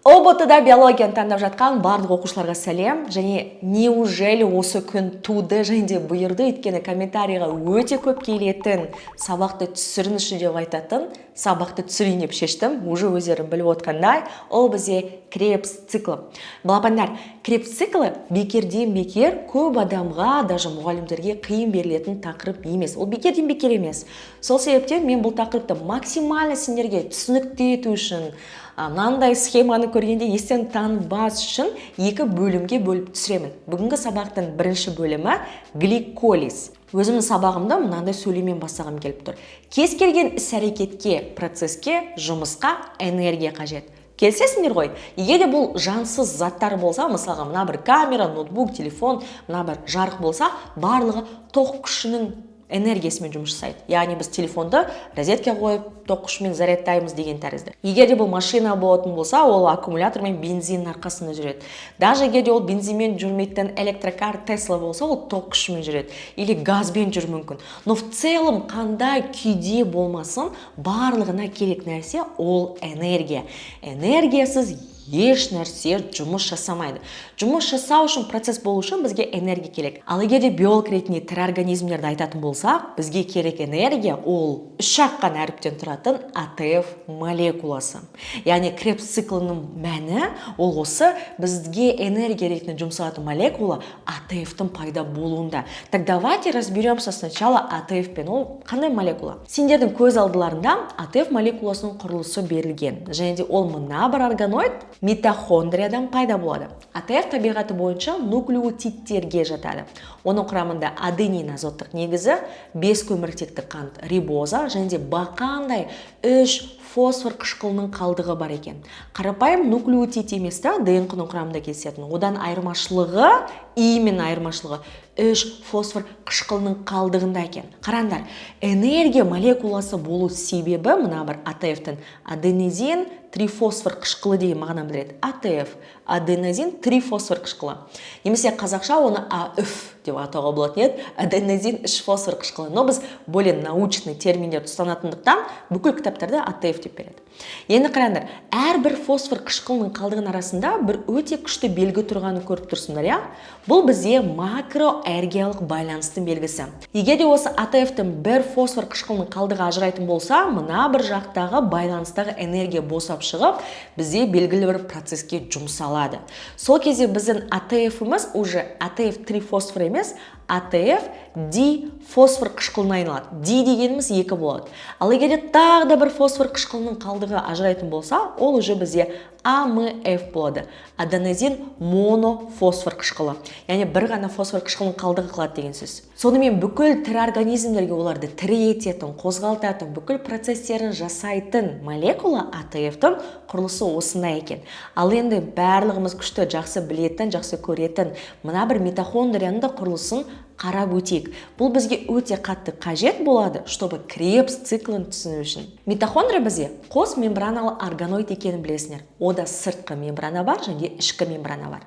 ОБТ-да биологияны таңдап жатқан барлық оқушыларға сәлем. Және неужели осы күн туды және де бұйырды, өйткені комментарийға өте көп келетін сабақты түсіріңізші деп айтатын сабақты түсірейін деп шештім. Уже өздерің біліп отқандай, ол бізде Крепс циклы. Балапандар, Крепс циклы бекерден бекер көп адамға, даже мұғалімдерге қиын берілетін тақырып емес. Ол бекерден бекер емес. Сол себептен мен бұл тақырыпты максимально сендерге түсінікті ету үшін, мынандай схеманы көргенде естен танбас үшін екі бөлімге бөліп түсіремін. Бүгінгі сабақтың бірінші бөлімі гликолиз. Өзімнің сабағымда мынандай сөйлеумен бастағым келіп тұр. Кез келген іс-әрекетке, процеске, жұмысқа энергия қажет. Келісесіңдер ғой, егер де бұл жансыз заттар болса, мысалға мына бір камера, ноутбук, телефон, мына бір жарық болса, барлығы тоқ күшінің энергиясымен жұмыс жасайды. Яғни біз телефонды розетке қойып, тоқ күшімен зарядтаймыз деген тәрізді. Егер де бұл машина болатын болса, ол аккумулятор мен бензиннің арқасында жүреді. Даже егер де ол бензинмен жүрмейтін электрокар Тесла болса, ол тоқ күшімен жүреді. Или газбен жүр мүмкін. Но в целом қандай күйде болмасын, барлығына керек нәрсе ол энергия. Энергиясыз еш нәрсе жұмыс жасамайды. Жұмыс жасау үшін, процесс болу үшін бізге энергия керек. Ал егер де биолог ретінде тірі организмдерді айтатын болсақ, бізге керек энергия ол үш аққан әріптен тұратын АТФ молекуласы. Яғни Крепс циклының мәні ол осы бізге энергия ретінде жұмсалатын молекула АТФ-тің пайда болуында. Так давайте разберемся сначала АТФ-пен. Ол қандай молекула? Сендердің көз алдыларында АТФ молекуласының құрылысы берілген. Және де ол мына бір органоид митохондриядан пайда болады. АТФ табиғаты бойынша нуклеотидтерге жатады. Оның құрамында аденин азоттық негізі, 5 көміртекті қант рибоза және де бақандай 3 фосфор қышқылының қалдығы бар екен. Қарапайым нуклеотид емес та ДНК-ның құрамында кездесетін. Одан айырмашылығы, именно айырмашылығы 3 фосфор қышқылының қалдығында екен. Қараңдар, энергия молекуласы болу себебі мына бір АТФ-тің аденозин трифосфор қышқылы деген мағына білдіреді. АТФ, аденозин трифосфор қышқылы. Немесе қазақша оны АФ деп атауға болатын еді. Аденозин 3 фосфор қышқылы. Но біз более научный терминдер тұстанатындықтан бүкіл кітаптарда АТФ деп береді. Енді қараңдар, әрбір фосфор қышқылының қалдығының арасында бір өте күшті белгі тұрғанын көріп тұрсыңдар, иә? Бұл бізде макроэргиялық байланыстың белгісі. Егер де осы АТФ-тің бір фосфор қышқылының қалдығы ажырайтын болса, мына бір жақтағы байланыстағы энергия босап шығып, бізде белгілі бір процеске жұмсалады. Сол кезде біздің АТФ-іміз уже АТФ 3 фосфор емес, АТФ дифосфор қышқылына айналады. Ди дегеніміз 2 болады. Ал егер де тағы да бір фосфор қышқылының қалдығы ажырайтын болса, ол уже бізде АМФ болады. Аденозин монофосфор қышқылы. Яғни бір ғана фосфор қышқылының қалдығы қалады деген сөз. Сонымен бүкіл тірі организмдерге оларды тірі ететін, қозғалтатын, бүкіл процестерін жасайтын молекула АТФ-тің құрылысы осындай екен. Ал енді барлығымыз күшті жақсы білетін, жақсы көретін мына бір митохондрияның да құрылысын қарап өтейік. Бұл бізге өте қатты қажет болады, чтобы Крепс циклын түсіну үшін. Митохондрия бізде қос мембраналы органоид екенін білесіңдер. Ода сыртқы мембрана бар және ішкі мембрана бар.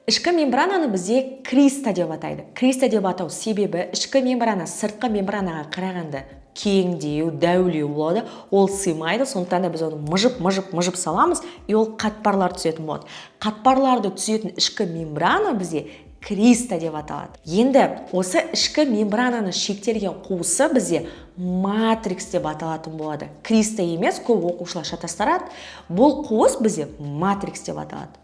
Ішкі мембрананы бізде криста деп атайды. Криста деп атау себебі ішкі мембрана сыртқы мембранаға қарағанда кеңдеу, дәулеу болады. Ол сыймайды, сондықтан да біз оны мыжып саламыз, и ол қатпарлар түсетін болады. Қатпарларды түсетін ішкі мембрана бізде криста деп аталады. Енді осы ішкі мембрананы шектелген қуысы бізде матрикс деп аталатын болады. Криста емес, көп оқушылар шатастырады. Бұл қуыс бізде матрикс деп аталады.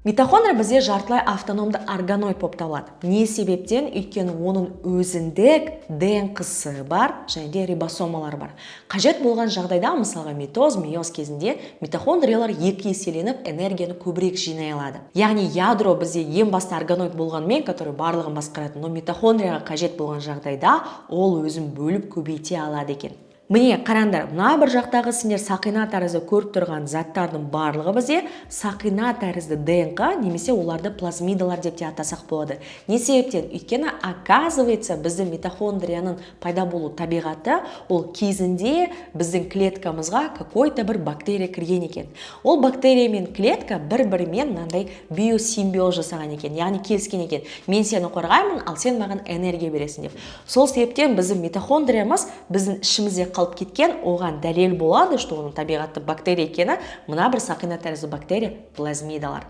Митохондрия бізде жартылай автономды органоид болып табылады. Не себептен? Өйткені оның өзіндік ДНК-сы бар және де рибосомалар бар. Қажет болған жағдайда, мысалға митоз, мейоз кезінде митохондриялар екі еселеніп энергияны көбірек жинай алады. Яғни ядро бізде ең басты органоид болғанмен, который барлығын басқарады, но митохондрияға қажет болған жағдайда ол өзін бөліп көбейте алады екен. Міне, қараңдар, мына бір жақтағы сендер сақина тәрізді көріп тұрған заттардың барлығы бізде сақина тәрізді ДНК немесе оларды плазмидалар деп те атасақ болады. Не себептен? Өйткені оказывается біздің митохондрияның пайда болу табиғаты ол кезінде біздің клеткамызға какой-то бір бактерия кірген екен. Ол бактерия мен клетка бір-бірімен мынандай биосимбиоз жасаған екен, яғни келіскен екен. Мен сені қорғаймын, ал сен маған энергия бересің деп. Сол себептен біздің митохондриямыз біздің ішімізде қалып кеткен, оған дәлел болады, что оның табиғатты бактерия екені мына бір сақина тәрізді бактерия плазмидалар.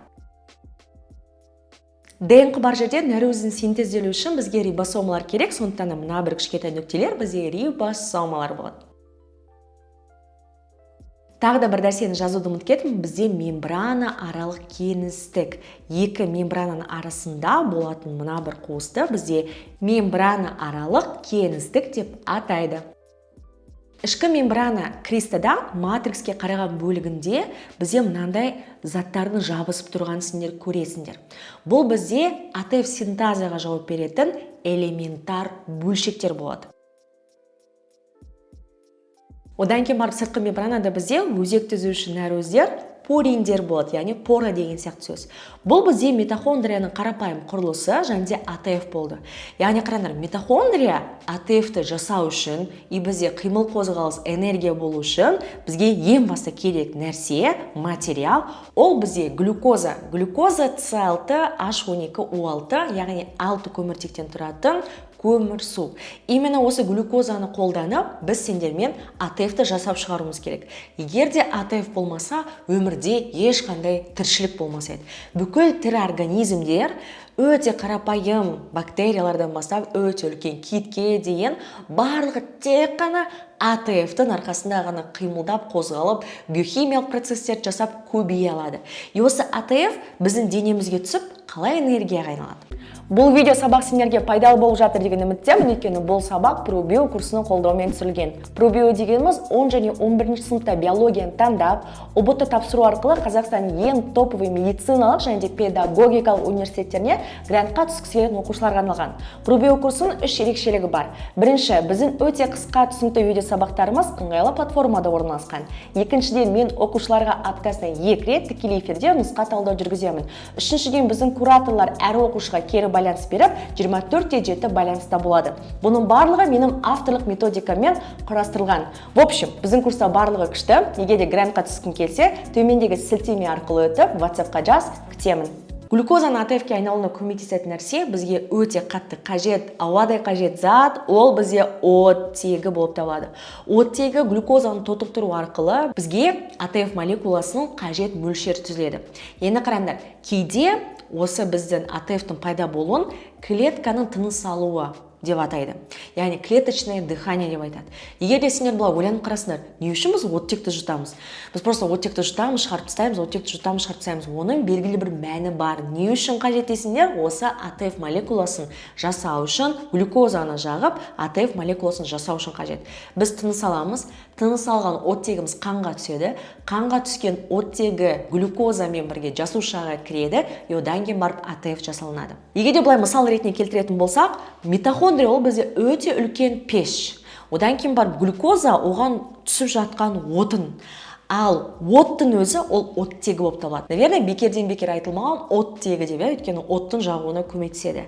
ДНК бар жерде нәруызын синтезделу үшін бізге рибосомалар керек, сондықтан мына бір кішкентай нүктелер бізде рибосомалар болады. Тағы да бір нәрсені жазуды ұмытып кеттім, бізде мембрана аралық кеңістік. Екі мембрананың арасында болатын мына бір қуысты бізде мембрана аралық кеңістік деп атайды. Ішкі мембрана кристада матрикске қараған бөлігінде бізде мынандай заттардың жабысып тұрғанын сендер көресіңдер. Бұл бізде АТФ синтазаға жауап беретін элементар бөлшектер болады. Одан кейін барып сыртқы мембранада бізде өзек түзуші нәруыздер пориндер болады, яғни пора деген сияқты сөз. Бұл бізде митохондрияның қарапайым құрылысы және АТФ болды. Яғни қараңдар, митохондрия АТФ-ті жасау үшін, бізде қимыл қозғалыс энергия болу үшін бізге ең басты керек нәрсе, материал, ол бізде глюкоза. Глюкоза С6, H12O6, яғни 6 көміртектен тұратын көмір су. Именно осы глюкозаны қолданып, біз сендермен АТФ-ті жасап шығаруымыз керек. Егер де АТФ болмаса, өмірде ешқандай тіршілік болмаса еді. Бүкіл тірі организмдер өте қарапайым бактериялардан бастап өте үлкен китке дейін барлығы тек қана АТФ-тің арқасында ғана қимылдап, қозғалып, биохимиялық процесстер жасап көбейе алады. И осы АТФ біздің денемізге түсіп, қалай энергияға айналады. Бұл видео сабақ сендерге пайдалы болып жатыр деген үміттемін, өйткені бұл сабақ ProBio курсының қолдауымен түсірілген. ProBio дегеніміз 10 және 11 сыныпта биологияны таңдап, ұбт тапсыру арқылы Қазақстанның ең топовый медициналық және педагогикалық университеттеріне грантқа түскісі келетін оқушыларға арналған. ProBio курсының 3 ерекшелігі бар. Бірінші, біздің өте қысқа түсінікті видео сабақтарымыз ыңғайлы платформада орналасқан. Екіншіден, мен оқушыларға аптасына 2 рет тікелей эфирде нұсқа талдау жүргіземін. Үшіншіден, біздің кураторлар әр оқушыға кері байланыс беріп, 24/7 байланыста болады. Бұның барлығы менің авторлық методикамен құрастырылған. В общем, біздің курста барлығы күшті. Егер де грантқа түскің келсе, төмендегі сілтеме арқылы өтіп, WhatsApp-қа жаз, күтемін. Глюкозаның АТФ-ке айналуына көмектесетін нәрсе бізге өте қатты қажет, ауадай қажет зат, ол бізде оттегі болып табылады. Оттегі глюкозаны тотықтыру арқылы бізге АТФ молекуласының қажет мөлшері түзіледі. Енді қараңдар, кейде осы біздің АТФ-тің пайда болуын клетканың тыныс алуы деп атайды. Яғни клеточное дыхание деп айтады. Егер де сендер бұлай ойланып қарасыңдар, не үшін біз оттекті жұтамыз? Біз просто оттекті жұтамыз, шығарып тастаймыз, оттекті жұтамыз, шығарып тастаймыз. Оның белгілі бір мәні бар. Не үшін қажет десеңдер, осы АТФ молекуласын жасау үшін, глюкозаны жағып, АТФ молекуласын жасау үшін қажет. Біз тыныс аламыз, тыныс алған оттегіміз қанға түседі. Қанға түскен оттегі глюкозамен бірге жасушаға кіреді, и одан кейін барып АТФ жасалынады. Егер де бұлай мысал ретінде келтіретін болсақ, митохондрия ол бізде өте үлкен пеш. Одан кейін барып глюкоза оған түсіп жатқан отын. Ал оттың өзі ол оттегі болып табылады. Наверное, бекерден бекер айтылмаған оттегі деп, өйткені оттың жағуына көмектеседі.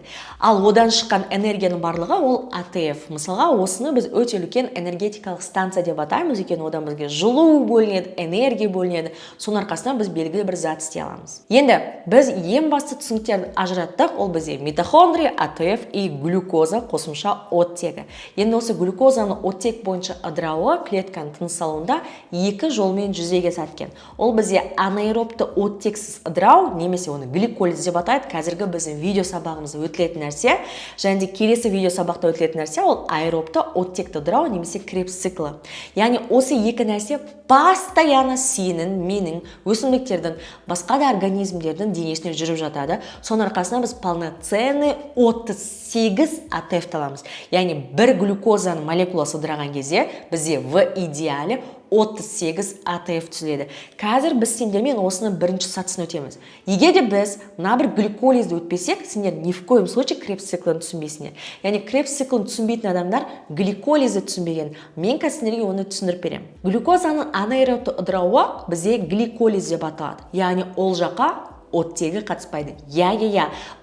Ал одан шыққан энергияның барлығы ол АТФ. Мысалға, осыны біз өте үлкен энергетикалық станция деп атаймыз, өйткені одан бізге жылу бөлінеді, энергия бөлінеді. Соның арқасынан біз белгілі бір зат істей аламыз. Енді біз ең басты түсініктерді ажыраттық, ол бізде митохондрия, АТФ и глюкоза қосымша оттегі. Енді осы глюкозаны оттек бойынша ыдырауы клетканың тыныс алуында екі жолмен жүзеге асатын. Ол бізде анаэробты оттексіз ыдырау, немесе оны гликолиз деп атайды. Қазіргі біздің видео сабағымызда өтілетін нәрсе, және де келесі видео сабақта өтілетін нәрсе ол аэробты оттекті ыдырау, немесе Кребс циклы. Яғни осы екі нәрсе постоянно сенің, менің, өсімдіктердің, басқа да организмдердің денесіне жүріп жатады. Соның арқасында біз полноценный 38 АТФ аламыз. Яғни бір глюкозаның молекуласы ыдыраған кезде бізде в идеале 38 АТФ түзіледі. Қазір біз сендермен осының бірінші сатысын өтеміз. Егер де біз мына бір гликолизді өтпесек, сендер ни в коем случае Кребс циклын түсінбейсіңдер. Яғни Кребс циклын түсінбейтін адамдар гликолизді түсінбеген. Мен сендерге оны түсіндіріп беремін. Глюкозаның анаэробты ыдырауы бізде гликолиз деп аталады. Яғни ол жаққа оттегі қатыспайды.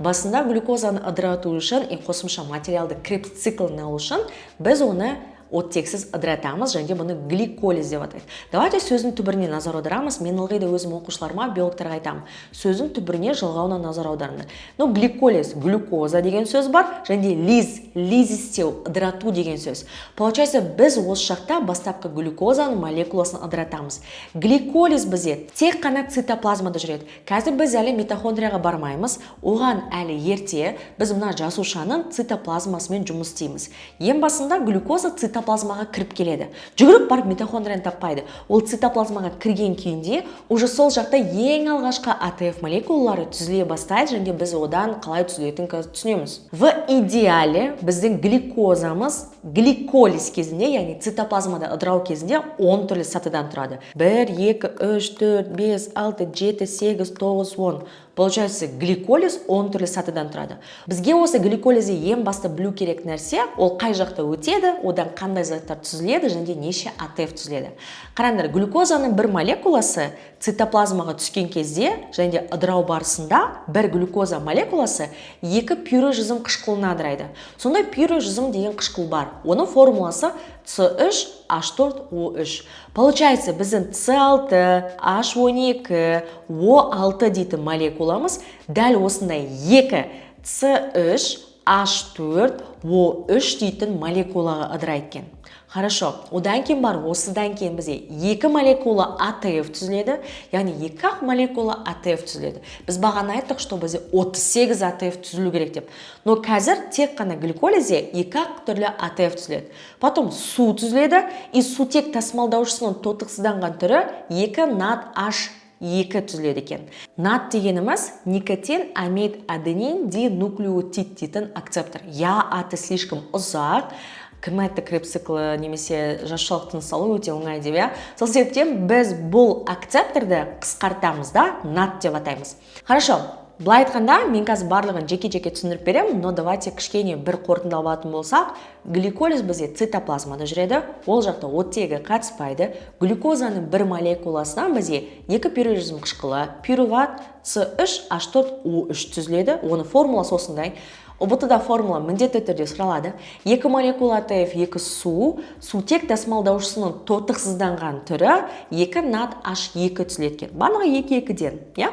Басында глюкозаны ыдырату үшін қосымша материалды Кребс циклын алу үшін біз оны оттексіз ыдыратамыз, және бұны гликолиз деп атайды. Давайте сөздің түбіріне назар аударамыз. Мен ылғи да өзім оқушыларыма, биологтарға айтамын. Сөздің түбіріне, жалғауына назар аударыңдар. Гликолиз, глюкоза деген сөз бар, және лизистеу, ыдырату деген сөз. Получается, біз осы жақта бастапқы глюкозаның молекуласын ыдыратамыз. Гликолиз бізде тек қана цитоплазмада жүреді. Қазір біз әлі митохондрияға бармаймыз. Оған әлі ерте біз мына жасушаның цитоплазмасымен жұмыс істейміз. Ең басында глюкоза цитоплазмаға кіріп келеді. Жүгіріп барып митохондрияны таппайды. Ол цитоплазмаға кірген күйінде уже сол жақта ең алғашқы АТФ молекулалары түзіле бастайды, және біз одан қалай түзілетінін түсінеміз. В идеале біздің гликозамыз гликолиз кезінде, яғни цитоплазмада ыдырау кезінде 10 түрлі сатыдан тұрады. 1, 2, 3, 4, 5, 6, 7, 8, 9, 10. Получается, гликолиз 10 түрлі сатыдан тұрады. Бізге осы гликолизде ең басты білу керек нәрсе, ол қай жақта өтеді, одан қандай заттар түзіледі, және неше АТФ түзіледі. Қараңдар, глюкозаның бір молекуласы цитоплазмаға түскен кезде, және ыдырау барысында бір глюкоза молекуласы екі пирожизм қышқылына ыдырайды. Сонда пирожизм деген қышқыл бар. Оның формуласы С3H4O3. Получается, біздің С6, H12, O6 дейтін молекуламыз дәл осындай екі С3, H4, O3 дейтін молекулаға ыдырайды екен. Хорошо, одан кейін бар, осыдан кейін бізде екі молекула АТФ түзіледі, яғни екі молекула АТФ түзіледі. Біз бағана айттық, что бізде 38 АТФ түзілу керек деп. Но қазір тек қана гликолизде екі түрлі АТФ түзіледі. Потом су түзіледі, и сутек тасымалдаушысының тотықсызданған түрі 2 NADH2 түзіледі екен. NAD дегеніміз никотин, амид, аденин, динуклеотид дейтін акцептор. Я аты слишком ұзақ, кімәтті кіріп циклы немесе жасушалық салу өте оңай деп, иә. Сол себептен біз бұл акцепторды қысқартамыз да, NAD деп атаймыз. Хорошо, былай айтқанда, мен қазір барлығын жеке-жеке түсіндіріп беремін, но давайте кішкене бір қорытындылап алатын болсақ, гликолиз бізде цитоплазмада жүреді, ол жақта оттегі қатыспайды. Глюкозаның бір молекуласынан бізде екі пирожизм қышқылы, пируват С3H4O3 түзіледі, оның формуласы осындай. ОБТ-да формула міндетті түрде сұралады. Екі молекула АТФ, екі сутек тасымалдаушысының тотықсызданған түрі 2 NADH2 түзілеткен. Барлығы 2-2-ден, иә?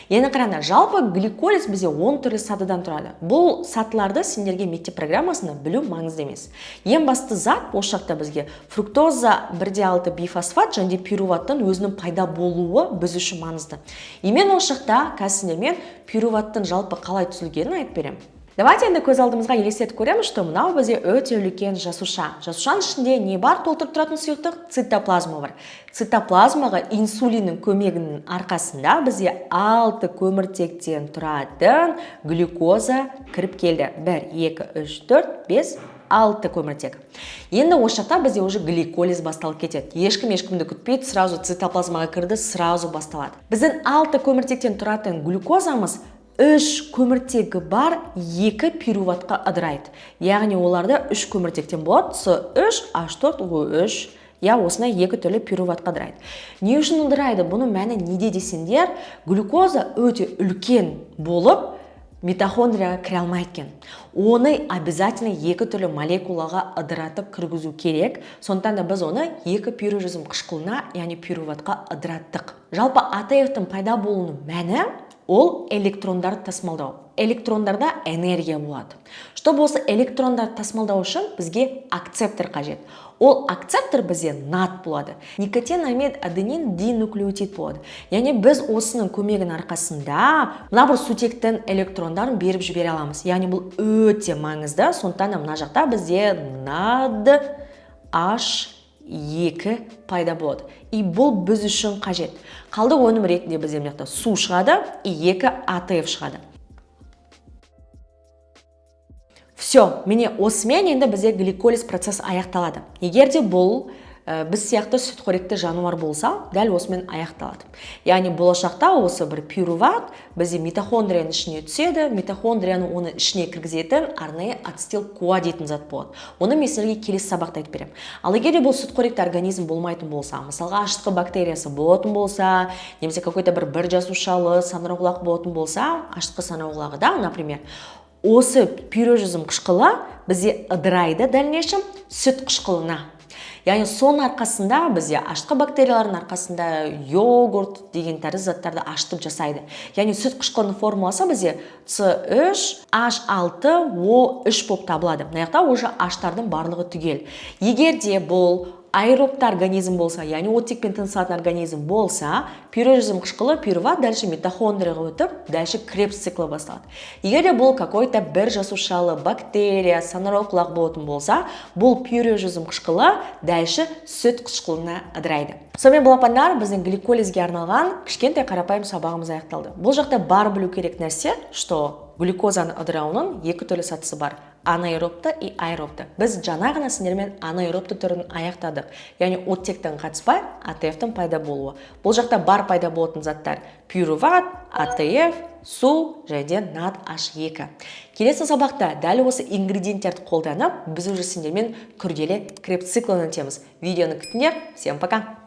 Енді қараңдар, жалпы гликолиз бізде 10 түрлі сатыдан тұрады. Бұл сатыларды сендерге мектеп программасында білу маңызды емес. Ең басты зат осы жақта бізге фруктоза 1,6 бифосфат және пируваттың өзінің пайда болуы біз үшін маңызды. И мен осы жақта қазір пируваттың жалпы қалай түзілгенін айтып беремін. Давайте енді көз алдымызға елестетіп көреміз, что мынау бізде өте үлкен жасуша. Жасушаның ішінде не бар? Толтырып тұратын сұйықтық? Цитоплазма бар. Цитоплазмаға инсулиннің көмегінің арқасында бізде 6 көміртектен тұратын глюкоза кіріп келді. 1, 2, 3, 4, 5, 6 көміртек. Енді осы жақта бізде уже гликолиз басталып кетеді. Ешкімді күтпейді, сразу цитоплазмаға кірді, сразу басталады. Біздің 6 көміртектен тұратын глюкозамыз 3 көміртегі бар 2 пируватқа ыдырайды. Яғни оларда 3 көміртектен болады, С3H4O3, я осындай 2 түрлі пируватқа ыдырайды. Не үшін ыдырайды? Бұның мәні неде десеңдер, глюкоза өте үлкен болып, митохондрияға кіре алмайды екен. Оны обязательно 2 түрлі молекулаға ыдыратып кіргізу керек. Сондықтан да біз оны 2 пирожизм қышқылына, яғни пируватқа ыдыраттық. Жалпы АТФ-тің пайда болуының мәні ол электрондарды тасымалдау. Электрондарда энергия болады. Чтобы осы электрондарды тасымалдау үшін бізге акцептор қажет. Ол акцептор бізде NAD болады. Никотин, амид, аденин, динуклеотид болады. Яғни біз осының көмегінің арқасында мына бір сутектің электрондарын беріп жібере аламыз. Яғни бұл өте маңызды. Сондықтан мына жақта бізде NADH2 пайда болады. И бұл біз үшін қажет. Қалды өнім ретінде бізде мына жақта су шығады, и 2 АТФ шығады. Все, міне осымен енді бізде гликолиз процесс аяқталады. Егер де бұл біз сияқты сүтқоректі жануар болса, дәл осымен аяқталады. Яғни болашақта осы бір пируват бізде митохондрияның ішіне түседі, митохондрияны оны ішіне кіргізетін арнайы ацетил-коа дейтін зат болады. Оны мен сіздерге келесі сабақта айтып беремін. Ал егер де бұл сүтқоректі организм болмайтын болса, мысалға ашытқы бактериясы болатын болса, немесе какой-то бір жасушалы санауқұлақ болатын болса, ашытқы санауқұлағы да, например, осы пирожизм қышқылы бізде ыдырайды дальнейшем сүт қышқылына. Яғни соның арқасында бізде ашытқы бактериялардың арқасында йогурт деген тәрізді заттарды ашытып жасайды. Яғни сүт қышқылының формуласы бізде С3H6O3 болып табылады. Мына жақта уже аштардың барлығы түгел. Егер де бұл аэробты организм болса, яғни оттекпен тынысатын организм болса, пирожизм қышқылы пируват, дальше митохондрияға өтіп, дальше крепс циклы басталады. Егер де бұл какой-то бір жасушалы бактерия, санароқлақ болатын болса, бұл пирожизм қышқылы дальше сүт қышқылына ыдырайды. Сонымен балапандар, біздің гликолизге арналған кішкентай қарапайым сабағымыз аяқталды. Бұл жақта бар білу керек нәрсе, что глюкозаны ыдырауының екі түрлі сатысы бар. Анаэробты и аэробты. Біз жаңа ғана сендермен анаэробты түрін аяқтадық. Яғни оттектің қатыспай, АТФ-тің пайда болуы. Бұл жақта бар пайда болатын заттар пируват, АТФ, су және NADH2. Келесі сабақта дәл осы ингредиенттерді қолданып, біз уже сендермен күрделі крепс циклын өтеміз. Видеоны күтіңдер. Всем пока!